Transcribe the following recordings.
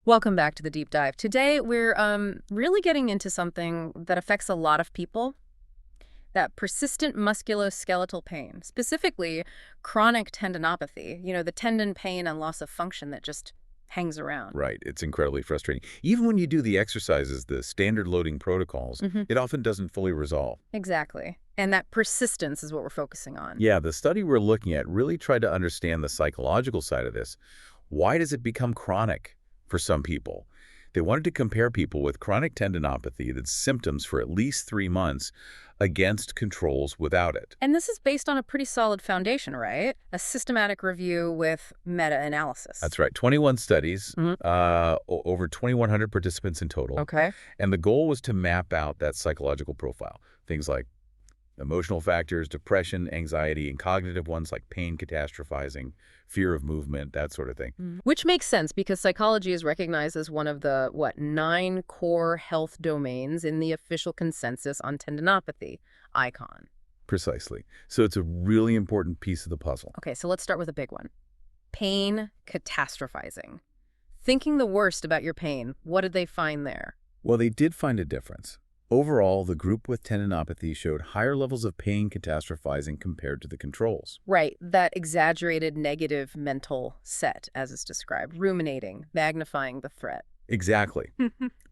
Welcome back to the deep dive. Today, we're really getting into something that affects a lot of people, that persistent musculoskeletal pain, specifically chronic tendinopathy, the tendon pain and loss of function that just hangs around. Right. It's incredibly frustrating. Even when you do the exercises, the standard loading protocols, it often doesn't fully resolve. Exactly. And that persistence is what we're focusing on. Yeah, the study we're looking at really tried to understand the psychological side of this. Why does it become chronic for some people? They wanted to compare people with chronic tendinopathy that's symptoms for at least 3 months against controls without it. And this is based on a pretty solid foundation, right? A systematic review with meta-analysis. That's right. 21 studies, Mhm. over 2,100 participants in total. Okay. And the goal was to map out that psychological profile. Things like emotional factors, depression, anxiety, and cognitive ones like pain catastrophizing, fear of movement, that sort of thing. Which makes sense because psychology is recognized as one of the, 9 core health domains in the official consensus on tendinopathy, ICON. Precisely. So it's a really important piece of the puzzle. Okay, so let's start with a big one. Pain catastrophizing. Thinking the worst about your pain, what did they find there? Well, they did find a difference. Overall, the group with tendinopathy showed higher levels of pain catastrophizing compared to the controls. Right, that exaggerated negative mental set, as is described, ruminating, magnifying the threat. Exactly.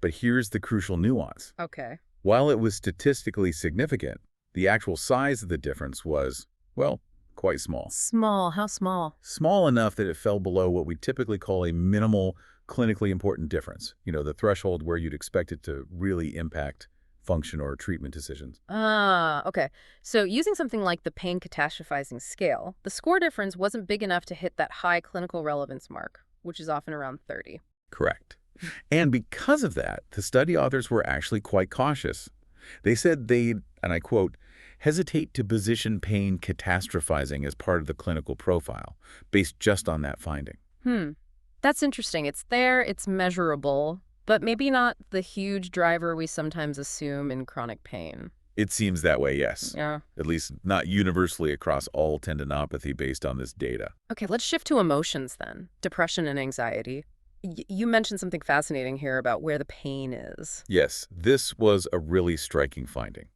But here's the crucial nuance. Okay. While it was statistically significant, the actual size of the difference was, well, quite small. Small, how small? Small enough that it fell below what we typically call a minimal, clinically important difference. The threshold where you'd expect it to really impact function or treatment decisions. Ah, okay. So using something like the pain catastrophizing scale, the score difference wasn't big enough to hit that high clinical relevance mark, which is often around 30. Correct. And because of that, the study authors were actually quite cautious. They said they'd, and I quote, hesitate to position pain catastrophizing as part of the clinical profile, based just on that finding. That's interesting. It's there, it's measurable, but maybe not the huge driver we sometimes assume in chronic pain. It seems that way, yes. Yeah. At least not universally across all tendinopathy based on this data. Okay, let's shift to emotions then. Depression and anxiety. You mentioned something fascinating here about where the pain is. Yes, this was a really striking finding.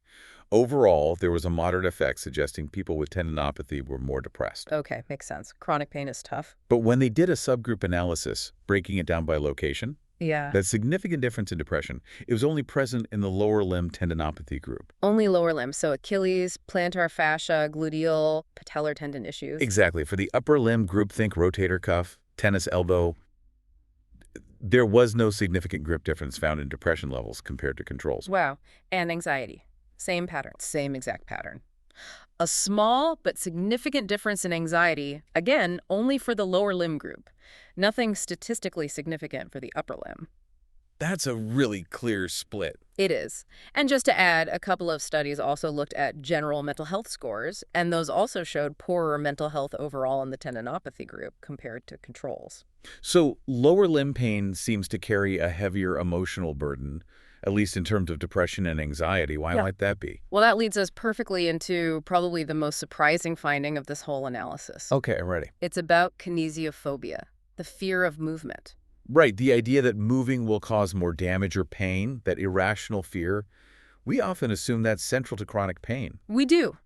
Overall, there was a moderate effect suggesting people with tendinopathy were more depressed. Okay, makes sense. Chronic pain is tough. But when they did a subgroup analysis, breaking it down by location, Yeah. that significant difference in depression, it was only present in the lower limb tendinopathy group. Only lower limbs, so Achilles, plantar fascia, gluteal, patellar tendon issues. Exactly. For the upper limb group, think rotator cuff, tennis elbow. There was no significant grip difference found in depression levels compared to controls. Wow. And anxiety. Same pattern. Same exact pattern. A small but significant difference in anxiety, again, only for the lower limb group. Nothing statistically significant for the upper limb. That's a really clear split. It is. And just to add, a couple of studies also looked at general mental health scores, and those also showed poorer mental health overall in the tendinopathy group compared to controls. So lower limb pain seems to carry a heavier emotional burden, at least in terms of depression and anxiety. Why Yeah. might that be? Well, that leads us perfectly into probably the most surprising finding of this whole analysis. Okay, I'm ready. It's about kinesiophobia, the fear of movement. Right, the idea that moving will cause more damage or pain, that irrational fear, we often assume that's central to chronic pain. We do.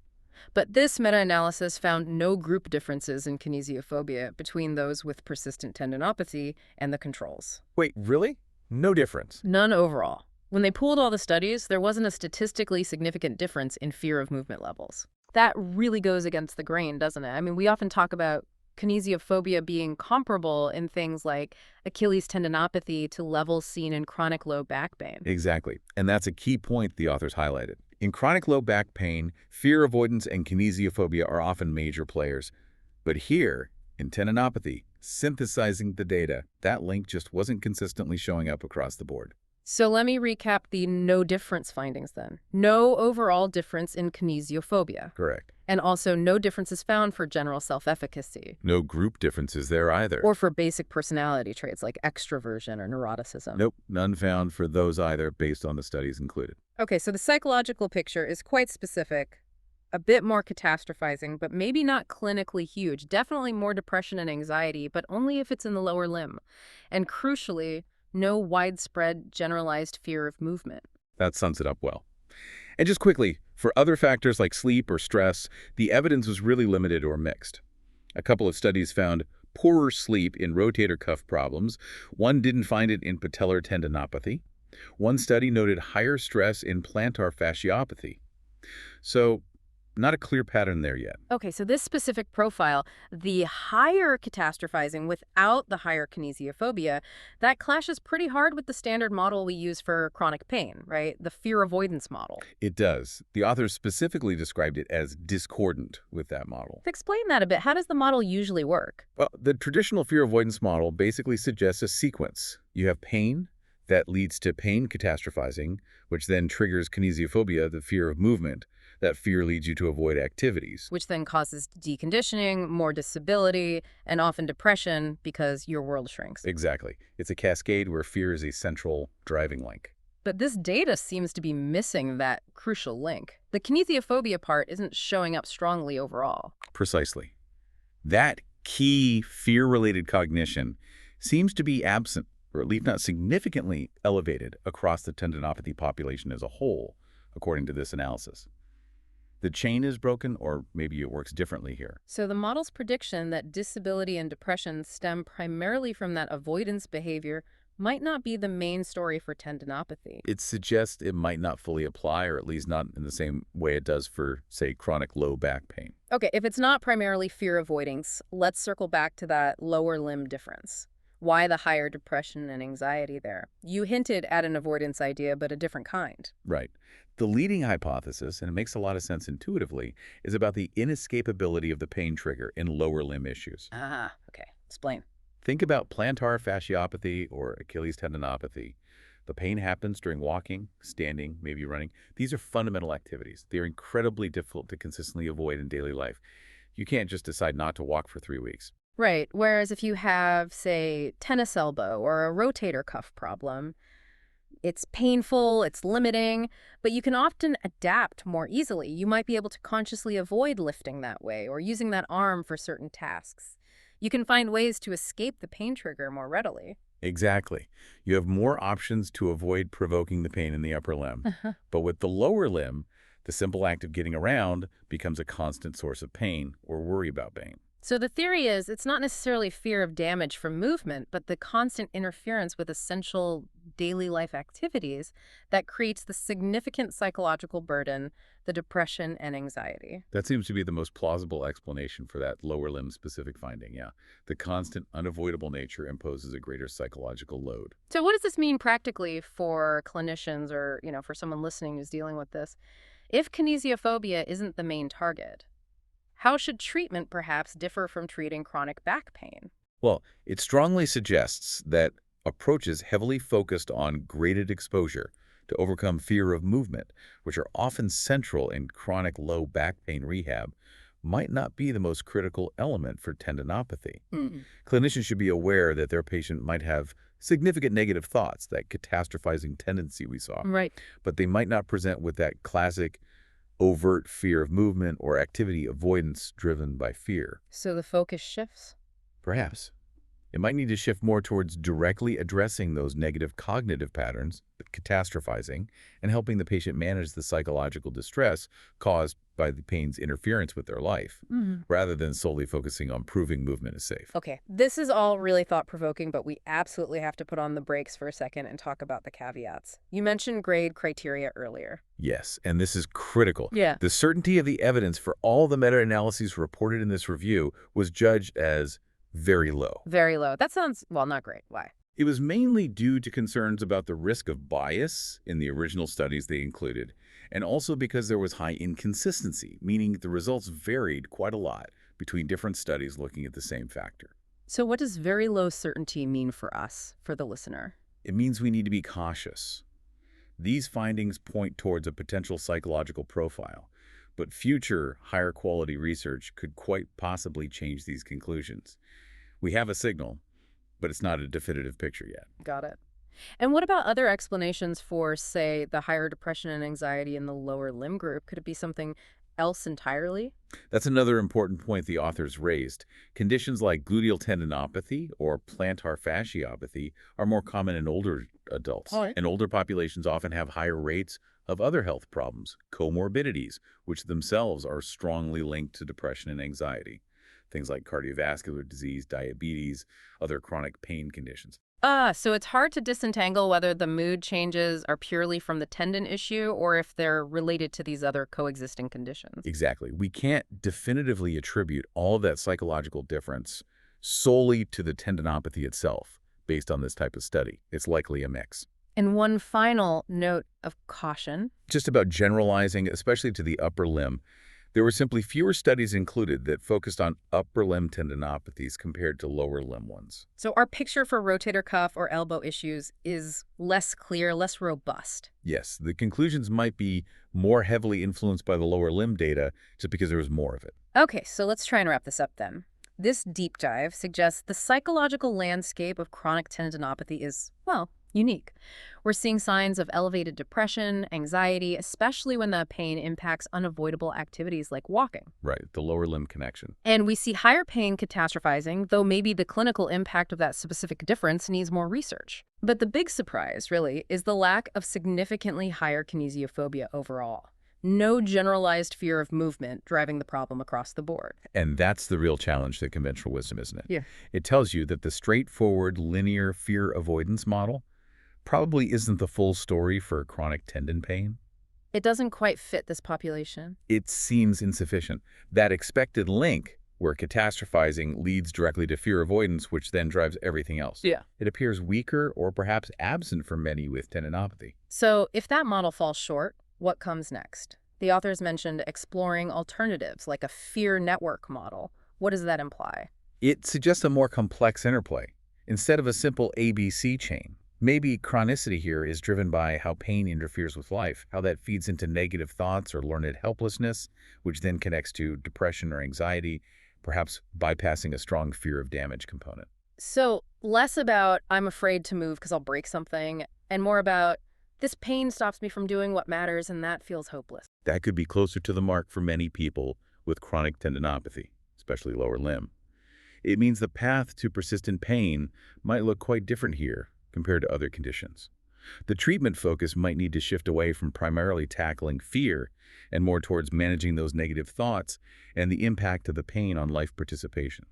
But this meta-analysis found no group differences in kinesiophobia between those with persistent tendinopathy and the controls. Wait, really? No difference? None overall. When they pooled all the studies, there wasn't a statistically significant difference in fear of movement levels. That really goes against the grain, doesn't it? I mean, we often talk about kinesiophobia being comparable in things like Achilles tendinopathy to levels seen in chronic low back pain. Exactly. And that's a key point the authors highlighted. In chronic low back pain, fear avoidance and kinesiophobia are often major players. But here, in tendinopathy, synthesizing the data, that link just wasn't consistently showing up across the board. So let me recap the no difference findings then. No overall difference in kinesiophobia. Correct. And also no differences found for general self-efficacy. No group differences there either. Or for basic personality traits like extroversion or neuroticism. Nope, none found for those either based on the studies included. Okay, so the psychological picture is quite specific, a bit more catastrophizing, but maybe not clinically huge. Definitely more depression and anxiety, but only if it's in the lower limb. And crucially, No widespread generalized fear of movement. That sums it up well. And just quickly, for other factors like sleep or stress, the evidence was really limited or mixed. A couple of studies found poorer sleep in rotator cuff problems. One didn't find it in patellar tendinopathy. One study noted higher stress in plantar fasciopathy. So, not a clear pattern there yet. Okay, so this specific profile, the higher catastrophizing without the higher kinesiophobia, that clashes pretty hard with the standard model we use for chronic pain, right? The fear avoidance model. It does. The authors specifically described it as discordant with that model. Explain that a bit. How does the model usually work? Well, the traditional fear avoidance model basically suggests a sequence. You have pain that leads to pain catastrophizing, which then triggers kinesiophobia, the fear of movement. That fear leads you to avoid activities. Which then causes deconditioning, more disability, and often depression because your world shrinks. Exactly. It's a cascade where fear is a central driving link. But this data seems to be missing that crucial link. The kinesiophobia part isn't showing up strongly overall. Precisely. That key fear-related cognition seems to be absent, or at least not significantly elevated across the tendinopathy population as a whole, according to this analysis. The chain is broken, or maybe it works differently here. So the model's prediction that disability and depression stem primarily from that avoidance behavior might not be the main story for tendinopathy. It suggests it might not fully apply, or at least not in the same way it does for, say, chronic low back pain. Okay, if it's not primarily fear avoidance, let's circle back to that lower limb difference. Why the higher depression and anxiety there? You hinted at an avoidance idea, but a different kind. Right. The leading hypothesis, and it makes a lot of sense intuitively, is about the inescapability of the pain trigger in lower limb issues. Ah, okay. Explain. Think about plantar fasciopathy or Achilles tendinopathy. The pain happens during walking, standing, maybe running. These are fundamental activities. They are incredibly difficult to consistently avoid in daily life. You can't just decide not to walk for 3 weeks. Right. Whereas if you have, say, tennis elbow or a rotator cuff problem, it's painful, it's limiting, but you can often adapt more easily. You might be able to consciously avoid lifting that way or using that arm for certain tasks. You can find ways to escape the pain trigger more readily. Exactly. You have more options to avoid provoking the pain in the upper limb. But with the lower limb, the simple act of getting around becomes a constant source of pain or worry about pain. So the theory is it's not necessarily fear of damage from movement, but the constant interference with essential daily life activities that creates the significant psychological burden, the depression and anxiety. That seems to be the most plausible explanation for that lower limb specific finding, yeah. The constant, unavoidable nature imposes a greater psychological load. So what does this mean practically for clinicians or, for someone listening who's dealing with this? If kinesiophobia isn't the main target, how should treatment perhaps differ from treating chronic back pain? Well, it strongly suggests that approaches heavily focused on graded exposure to overcome fear of movement, which are often central in chronic low back pain rehab, might not be the most critical element for tendinopathy. Clinicians should be aware that their patient might have significant negative thoughts, that catastrophizing tendency we saw, Right. but they might not present with that classic overt fear of movement or activity avoidance driven by fear. So the focus shifts? Perhaps. It might need to shift more towards directly addressing those negative cognitive patterns, catastrophizing, and helping the patient manage the psychological distress caused by the pain's interference with their life, rather than solely focusing on proving movement is safe. Okay, this is all really thought-provoking, but we absolutely have to put on the brakes for a second and talk about the caveats. You mentioned grade criteria earlier. Yes, and this is critical. Yeah. The certainty of the evidence for all the meta-analyses reported in this review was judged as very low. Very low. That sounds, well, not great. Why? It was mainly due to concerns about the risk of bias in the original studies they included, and also because there was high inconsistency, meaning the results varied quite a lot between different studies looking at the same factor. So what does very low certainty mean for us, for the listener? It means we need to be cautious. These findings point towards a potential psychological profile, but future higher quality research could quite possibly change these conclusions. We have a signal, but it's not a definitive picture yet. Got it. And what about other explanations for, say, the higher depression and anxiety in the lower limb group? Could it be something else entirely? That's another important point the authors raised. Conditions like gluteal tendinopathy or plantar fasciopathy are more common in older adults, All right. and older populations often have higher rates of other health problems, comorbidities, which themselves are strongly linked to depression and anxiety. Things like cardiovascular disease, diabetes, other chronic pain conditions. So it's hard to disentangle whether the mood changes are purely from the tendon issue or if they're related to these other coexisting conditions. Exactly. We can't definitively attribute all of that psychological difference solely to the tendinopathy itself based on this type of study. It's likely a mix. And one final note of caution. Just about generalizing, especially to the upper limb, there were simply fewer studies included that focused on upper limb tendinopathies compared to lower limb ones. So our picture for rotator cuff or elbow issues is less clear, less robust. Yes, the conclusions might be more heavily influenced by the lower limb data just because there was more of it. Okay, so let's try and wrap this up then. This deep dive suggests the psychological landscape of chronic tendinopathy is, well, unique. We're seeing signs of elevated depression, anxiety, especially when the pain impacts unavoidable activities like walking. Right, the lower limb connection. And we see higher pain catastrophizing, though maybe the clinical impact of that specific difference needs more research. But the big surprise, really, is the lack of significantly higher kinesiophobia overall. No generalized fear of movement driving the problem across the board. And that's the real challenge to conventional wisdom, isn't it? Yeah. It tells you that the straightforward linear fear avoidance model probably isn't the full story for chronic tendon pain. It doesn't quite fit this population. It seems insufficient. That expected link where catastrophizing leads directly to fear avoidance, which then drives everything else. Yeah. It appears weaker or perhaps absent for many with tendinopathy. So if that model falls short, what comes next? The authors mentioned exploring alternatives like a fear network model. What does that imply? It suggests a more complex interplay. Instead of a simple ABC chain, maybe chronicity here is driven by how pain interferes with life, how that feeds into negative thoughts or learned helplessness, which then connects to depression or anxiety, perhaps bypassing a strong fear of damage component. So less about I'm afraid to move because I'll break something, and more about this pain stops me from doing what matters, and that feels hopeless. That could be closer to the mark for many people with chronic tendinopathy, especially lower limb. It means the path to persistent pain might look quite different here compared to other conditions. The treatment focus might need to shift away from primarily tackling fear and more towards managing those negative thoughts and the impact of the pain on life participation.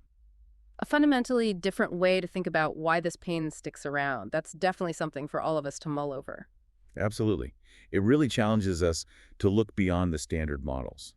A fundamentally different way to think about why this pain sticks around. That's definitely something for all of us to mull over. Absolutely. It really challenges us to look beyond the standard models.